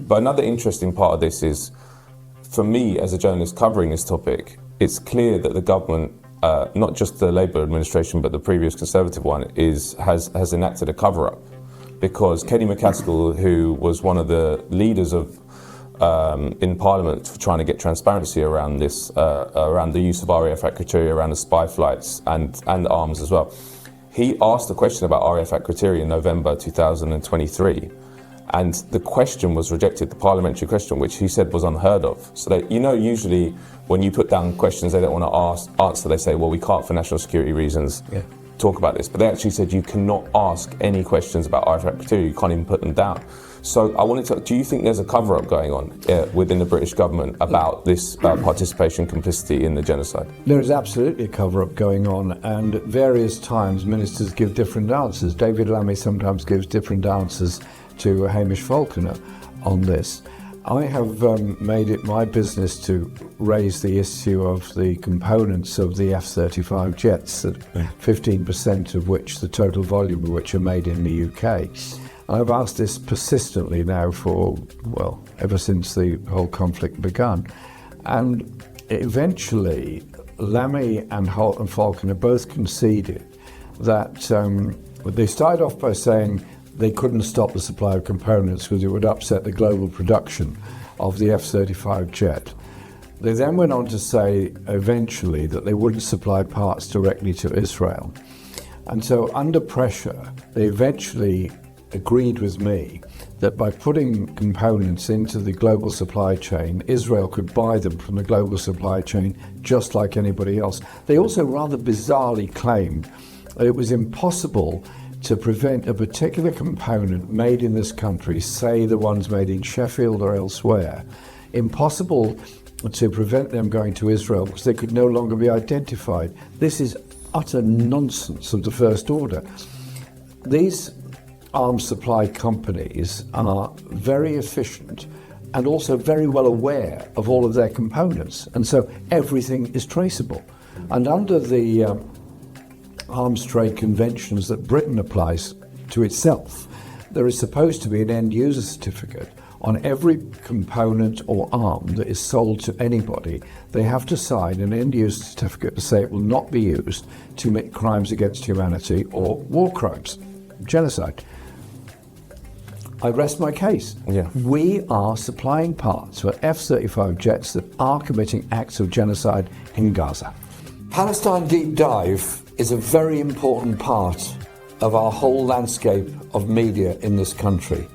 But another interesting part of this is, for me as a journalist covering this topic, it's clear that the government, not just the Labour administration but the previous Conservative one, has enacted a cover-up. Because Kenny McCaskill, who was one of the leaders of in Parliament for trying to get transparency around this, around the use of RAF Act criteria, around the spy flights and arms as well, he asked a question about RAF Act criteria in November 2023. And the question was rejected, the parliamentary question, which he said was unheard of. So that, usually when you put down questions they don't want to answer, they say, well, we can't for national security reasons talk about this. But they actually said you cannot ask any questions about RAF Act criteria, you can't even put them down. So I wanted to, do you think there's a cover-up going on within the British government about this participation, complicity in the genocide? There is absolutely a cover-up going on, and at various times ministers give different answers. David Lammy sometimes gives different answers to Hamish Falconer on this. I have made it my business to raise the issue of the components of the F-35 jets, that 15% of which, the total volume of which, are made in the UK. I've asked this persistently now for, well, ever since the whole conflict began. And eventually, Lammy and Falconer both conceded that they started off by saying they couldn't stop the supply of components because it would upset the global production of the F-35 jet. They then went on to say eventually that they wouldn't supply parts directly to Israel. And so under pressure, they eventually agreed with me that by putting components into the global supply chain, Israel could buy them from the global supply chain just like anybody else. They also rather bizarrely claimed that it was impossible to prevent a particular component made in this country, say the ones made in Sheffield or elsewhere, impossible to prevent them going to Israel because they could no longer be identified. This is utter nonsense of the first order. These arms supply companies are very efficient and also very well aware of all of their components, and so everything is traceable. And under the arms trade conventions that Britain applies to itself, there is supposed to be an end user certificate on every component or arm that is sold to anybody. They have to sign an end user certificate to say it will not be used to commit crimes against humanity or war crimes, genocide. I rest my case. We are supplying parts for F-35 jets that are committing acts of genocide in Gaza. Palestine Deep Dive is a very important part of our whole landscape of media in this country.